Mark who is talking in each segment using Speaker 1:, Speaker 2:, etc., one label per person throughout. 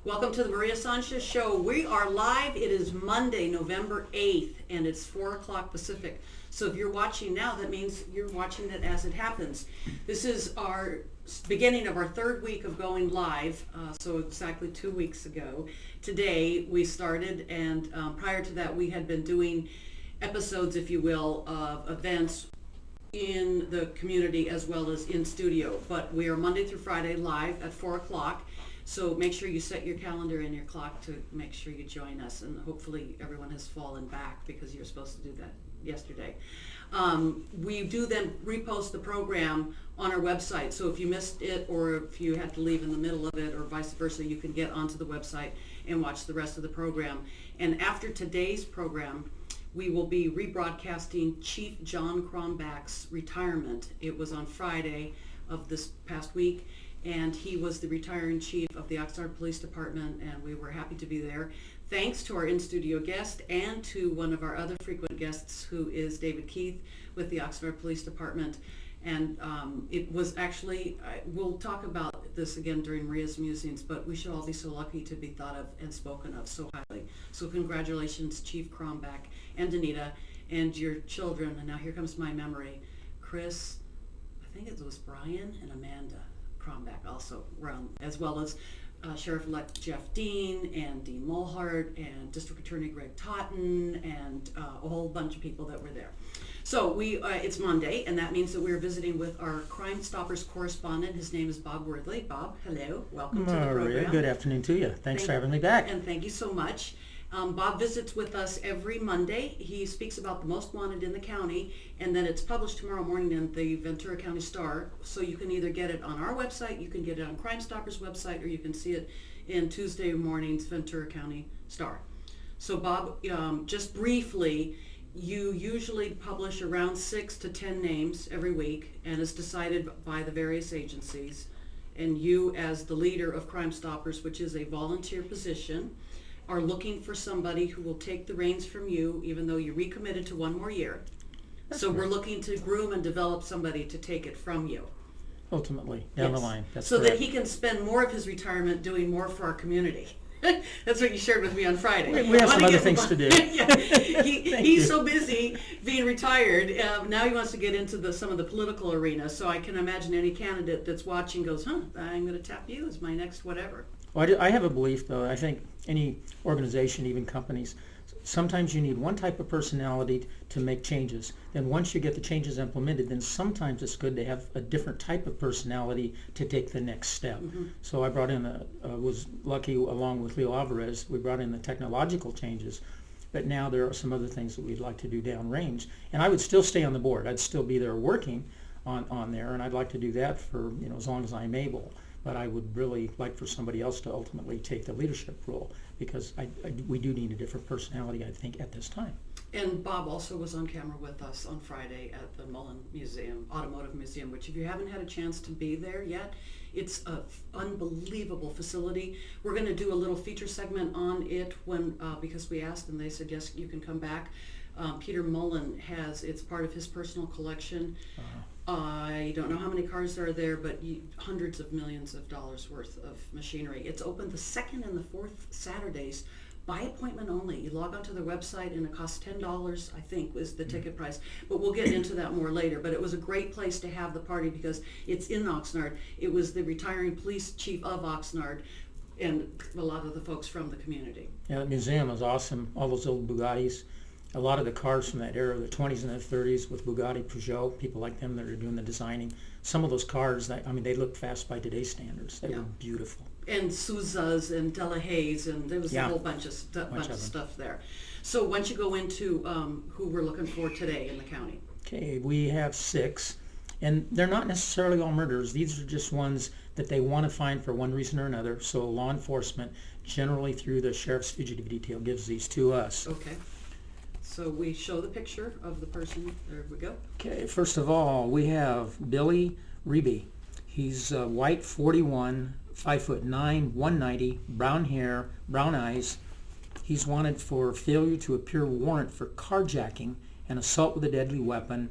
Speaker 1: Welcome to the Maria Sanchez Show. We are live. It is Monday, November 8th, and it's 4 o'clock Pacific. So if you're watching now, that means you're watching it as it happens. This is our beginning of our third week of going live, so exactly 2 weeks ago. Today we started, and prior to that we had been doing episodes, if you will, of events in the community as well as in studio. But we are Monday through Friday live at 4 o'clock. So make sure you set your calendar and your clock to make sure you join us, and hopefully everyone has fallen back because you're supposed to do that yesterday. We do then repost the program on our website, so if you missed it or if you had to leave in the middle of it or vice versa, you can get onto the website and watch the rest of the program. And after today's program, we will be rebroadcasting Chief John Cromback's retirement. It was on Friday of this past week, and he was the retiring chief of the Oxnard Police Department, and we were happy to be there. Thanks to our in-studio guest and to one of our other frequent guests, who is David Keith with the Oxnard Police Department. And it was actually, we'll talk about this again during Maria's musings, but we should all be so lucky to be thought of and spoken of so highly. So congratulations, Chief Cromback and Anita and your children. And now here comes my memory. Chris, I think it was Brian and Amanda Cromback also around, as well as Sheriff-elect Jeff Dean and Dean Mulhart and District Attorney Greg Totten and a whole bunch of people that were there. So it's Monday, and that means that we're visiting with our Crime Stoppers correspondent. His name is Bob Worthley. Bob, hello. Welcome to the program.
Speaker 2: Good afternoon to you. Thanks for having me back.
Speaker 1: And thank you so much. Bob visits with us every Monday. He speaks about the most wanted in the county, and then it's published tomorrow morning in the Ventura County Star. So you can either get it on our website, you can get it on Crime Stoppers' website, or you can see it in Tuesday morning's Ventura County Star. So Bob, just briefly, you usually publish around 6 to 10 names every week, and it's decided by the various agencies. And you, as the leader of Crime Stoppers, which is a volunteer position, are looking for somebody who will take the reins from you, even though you're recommitted to one more year. So we're looking to groom and develop somebody to take it from you.
Speaker 2: Ultimately, down the line. That's
Speaker 1: so
Speaker 2: correct.
Speaker 1: that he can spend more of his retirement doing more for our community. That's what you shared with me on Friday.
Speaker 2: We have some other things to do.
Speaker 1: Yeah. He's so busy being retired. Now he wants to get into some of the political arena. So I can imagine any candidate that's watching goes, I'm going to tap you as my next whatever.
Speaker 2: Well, I have a belief, though. I think any organization, even companies, sometimes you need one type of personality to make changes. Then once you get the changes implemented, then sometimes it's good to have a different type of personality to take the next step. Mm-hmm. So I brought in, was lucky along with Leo Alvarez, we brought in the technological changes. But now there are some other things that we'd like to do downrange. And I would still stay on the board. I'd still be there working on there, and I'd like to do that for as long as I'm able. But I would really like for somebody else to ultimately take the leadership role, because we do need a different personality, I think, at this time. And
Speaker 1: Bob also was on camera with us on Friday at the Mullen Museum, Automotive Museum, which if you haven't had a chance to be there yet, it's an unbelievable facility. We're going to do a little feature segment on it because we asked and they said, yes, you can come back. Peter Mullen it's part of his personal collection. Uh-huh. I don't know how many cars there are there, but hundreds of millions of dollars worth of machinery. It's open the second and the fourth Saturdays by appointment only. You log onto their website and it costs $10, I think, was the ticket price. But we'll get into that more later. But it was a great place to have the party because it's in Oxnard. It was the retiring police chief of Oxnard and a lot of the folks from the community.
Speaker 2: Yeah, the museum is awesome. All those old Bugattis. A lot of the cars from that era, the 20s and the 30s with Bugatti, Peugeot, people like them that are doing the designing. Some of those cars, they look fast by today's standards. They were beautiful.
Speaker 1: And Souza's and Delahaye's, and there was a whole bunch of stuff there. So once you go into who we're looking for today in the county.
Speaker 2: Okay, we have 6, and they're not necessarily all murderers. These are just ones that they want to find for one reason or another. So law enforcement, generally through the Sheriff's Fugitive Detail, gives these to us.
Speaker 1: Okay. So we show the picture of the person. There we go.
Speaker 2: Okay, first of all, we have Billy Reby. He's white, 41, 5'9", 190, brown hair, brown eyes. He's wanted for failure to appear warrant for carjacking and assault with a deadly weapon,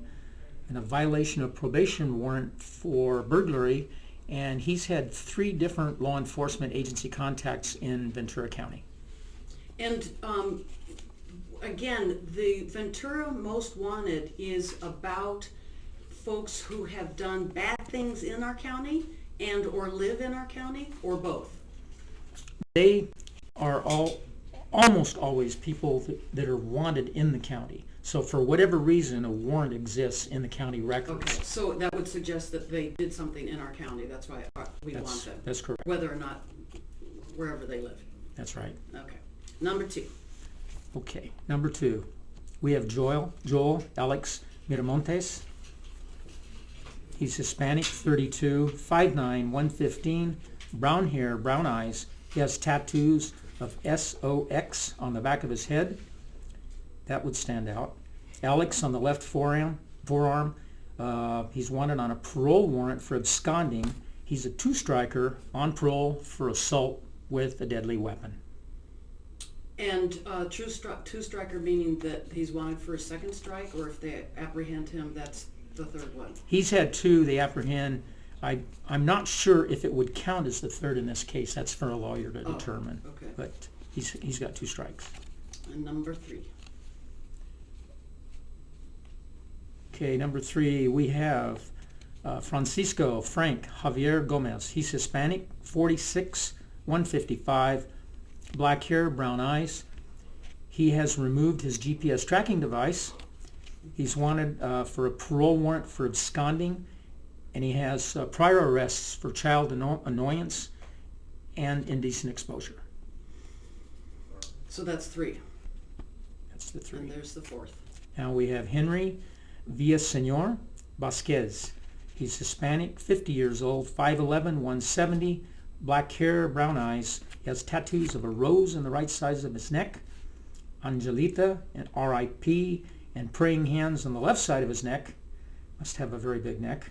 Speaker 2: and a violation of probation warrant for burglary and he's had 3 different law enforcement agency contacts in Ventura County.
Speaker 1: And again, the Ventura Most Wanted is about folks who have done bad things in our county and or live in our county, or both.
Speaker 2: They are almost always people that are wanted in the county. So for whatever reason, a warrant exists in the county records.
Speaker 1: Okay, so that would suggest that they did something in our county. That's why we want them.
Speaker 2: That's correct.
Speaker 1: Whether or not, wherever they live.
Speaker 2: That's right.
Speaker 1: Okay. Number 2.
Speaker 2: Okay, number 2. We have Joel Alex Miramontes. He's Hispanic, 32, 5'9", 115, brown hair, brown eyes. He has tattoos of SOX on the back of his head. That would stand out. Alex on the left forearm. He's wanted on a parole warrant for absconding. He's a 2-striker on parole for assault with a deadly weapon.
Speaker 1: And two-striker meaning that he's wanted for a second strike, or if they apprehend him, that's the third one?
Speaker 2: He's had 2. They apprehend. I'm not sure if it would count as the third in this case. That's for a lawyer to determine.
Speaker 1: Okay.
Speaker 2: But he's got 2 strikes.
Speaker 1: And number 3.
Speaker 2: Okay, number 3, we have Francisco Frank Javier Gomez. He's Hispanic, 46, 155, black hair, brown eyes. He has removed his GPS tracking device. He's wanted for a parole warrant for absconding, and he has prior arrests for child annoyance and indecent exposure.
Speaker 1: So that's 3.
Speaker 2: That's the 3.
Speaker 1: And there's the 4th.
Speaker 2: Now we have Henry Villaseñor Vasquez. He's Hispanic, 50 years old, 5'11", 170, black hair, brown eyes. He has tattoos of a rose in the right side of his neck, Angelita and R.I.P., and praying hands on the left side of his neck. Must have a very big neck.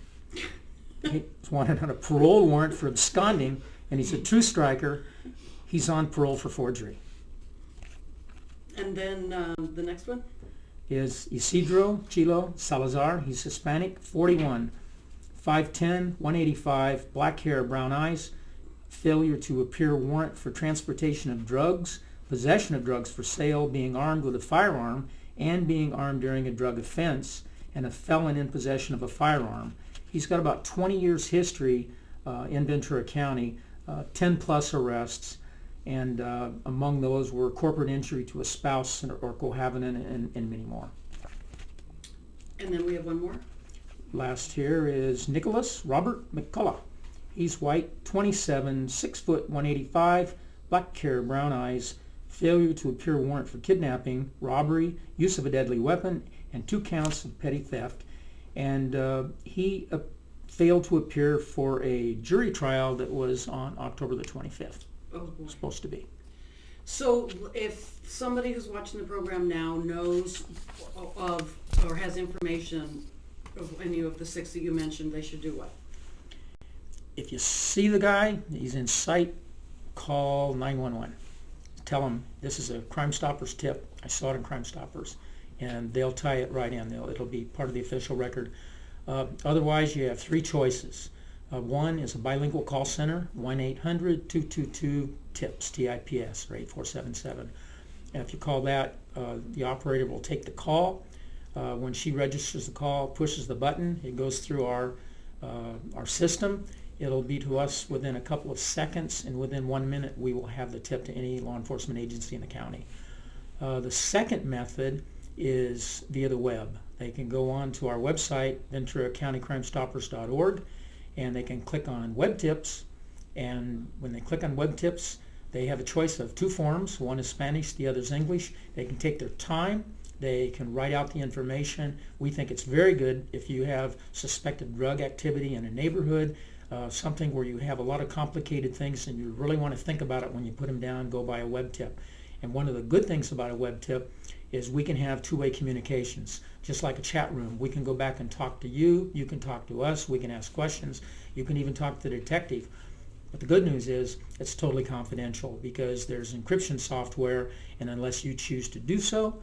Speaker 2: He's wanted on a parole warrant for absconding, and he's a 2-striker. He's on parole for forgery.
Speaker 1: And then the next one?
Speaker 2: Is Isidro Chilo Salazar. He's Hispanic, 41, 5'10", 185, black hair, brown eyes. Failure to appear warrant for transportation of drugs, possession of drugs for sale, being armed with a firearm, and being armed during a drug offense, and a felon in possession of a firearm. He's got about 20 years history in Ventura County, 10 plus arrests, and among those were corporate injury to a spouse or cohabitant and many more.
Speaker 1: And then we have one more?
Speaker 2: Last here is Nicholas Robert McCulla. He's white, 27, 6 foot, 185, black hair, brown eyes, failure to appear warrant for kidnapping, robbery, use of a deadly weapon, and 2 counts of petty theft. And he failed to appear for a jury trial that was on October the 25th.
Speaker 1: Oh, boy.
Speaker 2: Supposed to be.
Speaker 1: So if somebody who's watching the program now knows of or has information of any of the 6 that you mentioned, they should do what?
Speaker 2: If you see the guy, he's in sight, call 911. Tell them this is a Crime Stoppers tip. I saw it in Crime Stoppers. And they'll tie it right in. It'll be part of the official record. Otherwise, you have 3 choices. One is a bilingual call center, 1-800-222-TIPS, TIPS, or 8477. And if you call that, the operator will take the call. When she registers the call, pushes the button, it goes through our system. It'll be to us within a couple of seconds, and within 1 minute we will have the tip to any law enforcement agency in the county. The second method is via the web. They can go on to our website, VenturaCountyCrimeStoppers.org, and they can click on Web Tips, and when they click on Web Tips, they have a choice of 2 forms. One is Spanish, the other is English. They can take their time. They can write out the information. We think it's very good if you have suspected drug activity in a neighborhood, something where you have a lot of complicated things and you really want to think about it when you put them down, go by a web tip. And one of the good things about a web tip is we can have 2-way communications. Just like a chat room, we can go back and talk to you, you can talk to us, we can ask questions, you can even talk to the detective. But the good news is it's totally confidential because there's encryption software, and unless you choose to do so,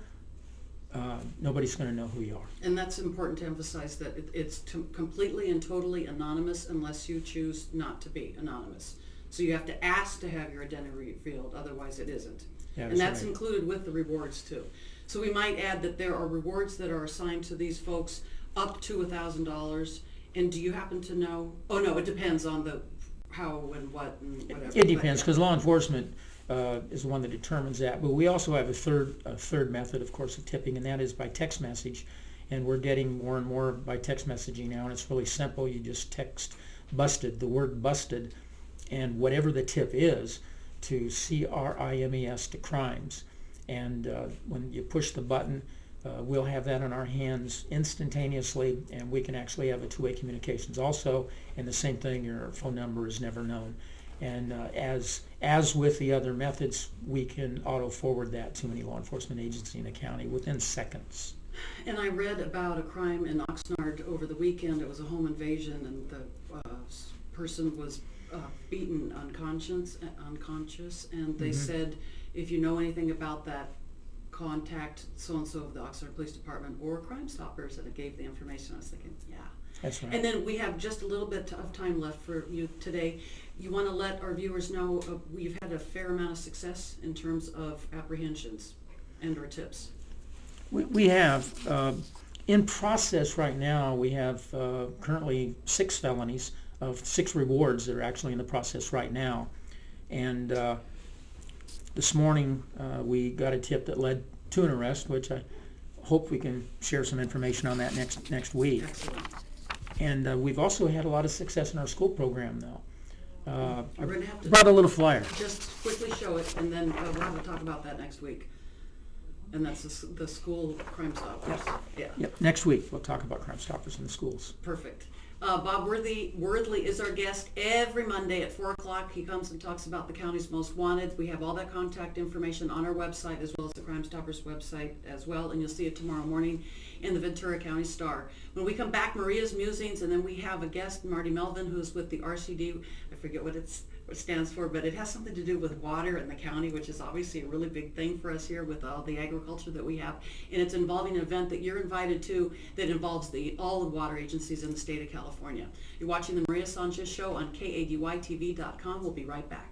Speaker 2: nobody's going to know who you are.
Speaker 1: And that's important to emphasize, that it's completely and totally anonymous unless you choose not to be anonymous. So you have to ask to have your identity revealed, otherwise it isn't.
Speaker 2: Yeah,
Speaker 1: And that's
Speaker 2: right.
Speaker 1: included with the rewards too. So we might add that there are rewards that are assigned to these folks up to $1,000. And do you happen to know? Oh no, it depends on the how and what and whatever.
Speaker 2: It depends, because law enforcement is the one that determines that. But we also have a third method, of course, of tipping, and that is by text message. And we're getting more and more by text messaging now, and it's really simple. You just text busted, the word busted, and whatever the tip is, to CRIMES, to crimes. And when you push the button, we'll have that in our hands instantaneously, and we can actually have a two-way communications also. And the same thing, your phone number is never known. And as with the other methods, we can auto-forward that to any law enforcement agency in the county within seconds.
Speaker 1: And I read about a crime in Oxnard over the weekend. It was a home invasion, and the person was beaten unconscious, and they said, if you know anything about that, contact so-and-so of the Oxnard Police Department or Crime Stoppers, and it gave the information. I was thinking, yeah.
Speaker 2: That's right.
Speaker 1: And then we have just a little bit of time left for you today. You want to let our viewers know we've had a fair amount of success in terms of apprehensions and or tips.
Speaker 2: We have, in process right now, we have currently 6 felonies of 6 rewards that are actually in the process right now. And this morning we got a tip that led to an arrest, which I hope we can share some information on that next week.
Speaker 1: Excellent.
Speaker 2: And we've also had a lot of success in our school program, though.
Speaker 1: We're going to have to
Speaker 2: Brought a little flyer.
Speaker 1: just quickly show it, and then we'll have to talk about that next week. And that's the school Crime Stoppers. Yeah.
Speaker 2: Yep, next week we'll talk about Crime Stoppers in the schools.
Speaker 1: Perfect. Bob Worthley is our guest every Monday at 4 o'clock. He comes and talks about the county's most wanted. We have all that contact information on our website, as well as the Crime Stoppers website as well, and you'll see it tomorrow morning in the Ventura County Star. When we come back, Maria's Musings, and then we have a guest, Marty Melvin, who's with the RCD. I forget what it stands for, but it has something to do with water in the county, which is obviously a really big thing for us here with all the agriculture that we have. And it's involving an event that you're invited to that involves all the water agencies in the state of California. You're watching the Maria Sanchez Show on KADYTV.com. We'll be right back.